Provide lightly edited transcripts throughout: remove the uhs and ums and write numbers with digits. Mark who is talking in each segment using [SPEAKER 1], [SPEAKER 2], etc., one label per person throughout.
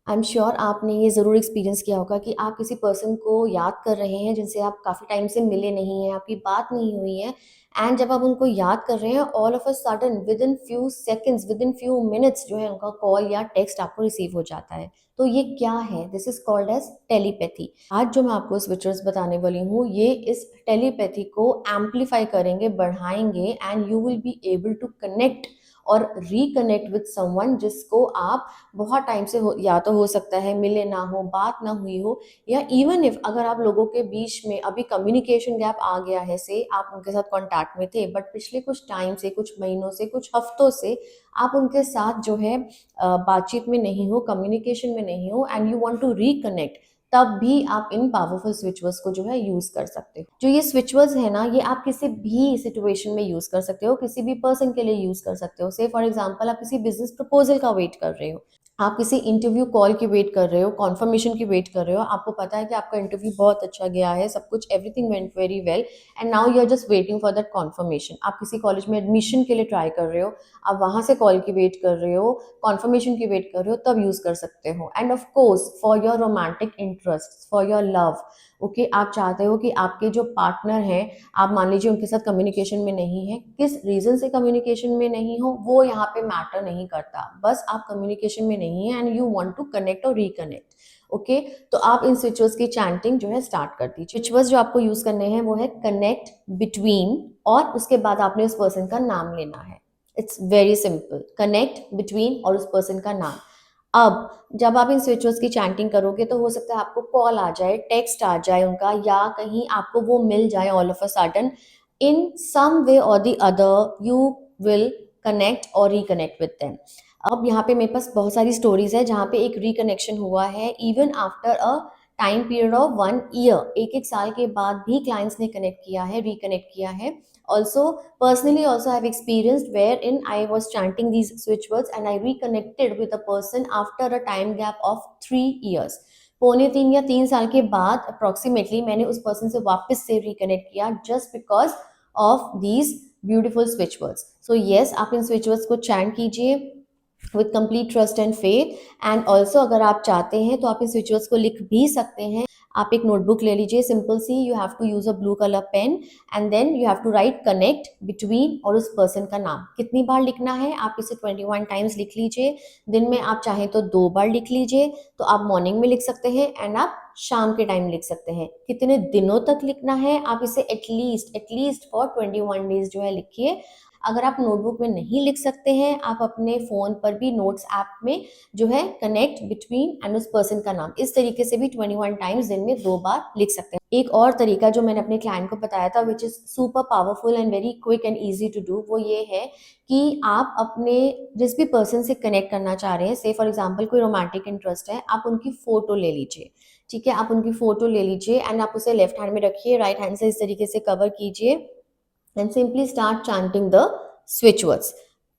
[SPEAKER 1] I am sure आपने ये ज़रूर एक्सपीरियंस किया होगा कि आप किसी पर्सन को याद कर रहे हैं जिनसे आप काफ़ी टाइम से मिले नहीं हैं, आपकी बात नहीं हुई है, एंड जब आप उनको याद कर रहे हैं all of a sudden with in few seconds, with in few minutes जो है उनका कॉल या टेक्स्ट आपको रिसीव हो जाता है। तो ये क्या है? This is called as telepathy. आज जो मैं आपको स्विचर्स बताने वाली हूँ ये इस टेलीपैथी को एम्पलीफाई करेंगे, बढ़ाएंगे, and you will be able to connect और रिकनेक्ट विद समवन जिसको आप बहुत टाइम से या तो हो सकता है मिले ना हो, बात ना हुई हो, या इवन इफ अगर आप लोगों के बीच में अभी कम्युनिकेशन गैप आ गया है, से आप उनके साथ कांटेक्ट में थे बट पिछले कुछ टाइम से, कुछ महीनों से, कुछ हफ्तों से आप उनके साथ जो है बातचीत में नहीं हो, कम्युनिकेशन में नहीं हो, and you want to reconnect, तब भी आप इन पावरफुल स्विच वर्ड्स को जो है यूज कर सकते हो। जो ये स्विच वर्ड्स है ना, ये आप किसी भी सिचुएशन में यूज कर सकते हो, किसी भी पर्सन के लिए यूज कर सकते हो। से फॉर एग्जांपल आप किसी बिजनेस प्रपोजल का वेट कर रहे हो, आप किसी इंटरव्यू कॉल की वेट कर रहे हो, कॉन्फर्मेशन की वेट कर रहे हो, आपको पता है कि आपका इंटरव्यू बहुत अच्छा गया है, सब कुछ everything went very well, and now you are just waiting for that confirmation. आप किसी कॉलेज में एडमिशन के लिए ट्राई कर रहे हो, आप वहां से कॉल की वेट कर रहे हो, कॉन्फर्मेशन की वेट कर रहे हो, तब यूज कर सकते हो। End of course for your romantic interest, for your love, okay, आप चाहते हो कि आपके जो पार्टनर हैं, आप मान लीजिए उनके साथ कम्युनिकेशन में नहीं है, किस रीजन से कम्युनिकेशन में नहीं हो वो यहाँ पे मैटर नहीं करता, बस आप कम्युनिकेशन में नहीं है and you want to connect और रिकनेक्ट, ओके। तो आप इन स्विचवर्स की चैंटिंग जो है स्टार्ट कर दीजिए। स्विचवर्स जो आपको यूज करने हैं वो है कनेक्ट, बिटवीन, और उसके बाद आपने उस पर्सन का नाम लेना है। It's very simple, connect, between और उस पर्सन का नाम। अब जब आप इन स्विचवर्स की चैंटिंग करोगे तो हो सकता है आपको कॉल आ जाए, टेक्स्ट आ जाए उनका, या कहीं आपको वो मिल जाए ऑल ऑफ अ सडन, इन सम वे और the other you will connect और रिकनेक्ट विद देम। अब यहाँ पे मेरे पास बहुत सारी स्टोरीज है जहाँ पे एक रिकनेक्शन हुआ है even after a time period of 1 year, एक एक साल के बाद भी क्लाइंट्स ने कनेक्ट किया है, रिकनेक्ट किया है। Also, personally also I've experienced wherein I was chanting these switch words and I reconnected with a person after a time gap of 3 years. पौने 3 या 3 साल के बाद अप्रोक्सीमेटली मैंने उस पर्सन से वापस से रिकनेक्ट किया just because of these beautiful switch words. So yes, आप इन स्विच वर्ड्स को चैंट कीजिए with complete trust and faith, and also अगर आप चाहते हैं तो आप इन स्विच वर्ड्स को लिख भी सकते हैं। आप एक नोटबुक ले लीजिए, सिंपल सी, you have to use a blue colour pen, and then you have to write connect, between और उस पर्सन का नाम। कितनी बार लिखना है? आप इसे 21 टाइम्स लिख लीजिए। दिन में आप चाहें तो 2 बार लिख लीजिए, तो आप मॉर्निंग में लिख सकते हैं एंड आप शाम के टाइम लिख सकते हैं। कितने दिनों तक लिखना है? आप इसे एटलीस्ट फॉर 21 डेज जो है लिखिए। अगर आप नोटबुक में नहीं लिख सकते हैं, आप अपने फोन पर भी नोट्स ऐप में जो है कनेक्ट, बिटवीन एंड उस पर्सन का नाम, इस तरीके से भी 21 टाइम्स दिन में 2 बार लिख सकते हैं। एक और तरीका जो मैंने अपने क्लाइंट को बताया था which is super powerful and very quick and easy to do, वो ये है कि आप अपने जिस भी पर्सन से कनेक्ट करना चाह रहे हैं, से फॉर एग्जाम्पल कोई रोमांटिक इंटरेस्ट है, आप उनकी फोटो ले लीजिए, ठीक है, आप उनकी फोटो ले लीजिए एंड आप उसे लेफ्ट हैंड में रखिए, राइट हैंड से इस तरीके से कवर कीजिए and simply start chanting the switch words.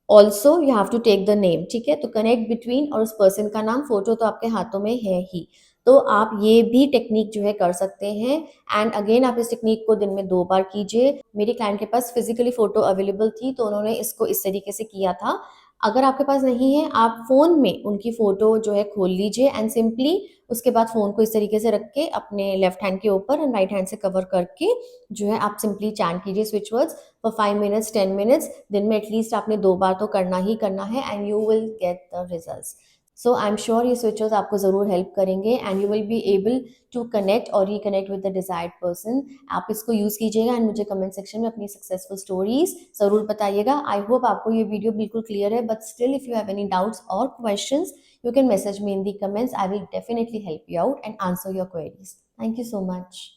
[SPEAKER 1] Also you have to take the name, ठीक है, तो कनेक्ट, बिटवीन और उस पर्सन का नाम, फोटो तो आपके हाथों में है ही, तो आप ये भी टेक्निक जो है कर सकते हैं। एंड अगेन आप इस टेक्निक को दिन में 2 बार कीजिए। मेरी क्लाइंट के पास फिजिकली फोटो अवेलेबल थी तो उन्होंने इसको इस तरीके से किया था। अगर आपके पास नहीं है, आप फोन में उनकी फोटो जो है खोल लीजिए एंड सिंपली उसके बाद फोन को इस तरीके से रख के अपने लेफ्ट हैंड के ऊपर एंड राइट हैंड से कवर करके जो है आप सिंपली चैंट कीजिए switch words for 5 minutes, 10 minutes. दिन में एटलीस्ट आपने 2 बार तो करना ही करना है and you will get the results. So I am sure ये स्विचर्स आपको ज़रूर हेल्प करेंगे and you will be able to connect और reconnect with the desired person. आप इसको यूज़ कीजिएगा एंड मुझे कमेंट सेक्शन में अपनी सक्सेसफुल स्टोरीज ज़रूर बताइएगा। आई होप आपको ये वीडियो बिल्कुल क्लियर है, but still if you have any doubts और questions you can message me in the comments. I will definitely help you out and answer your queries. Thank you so much.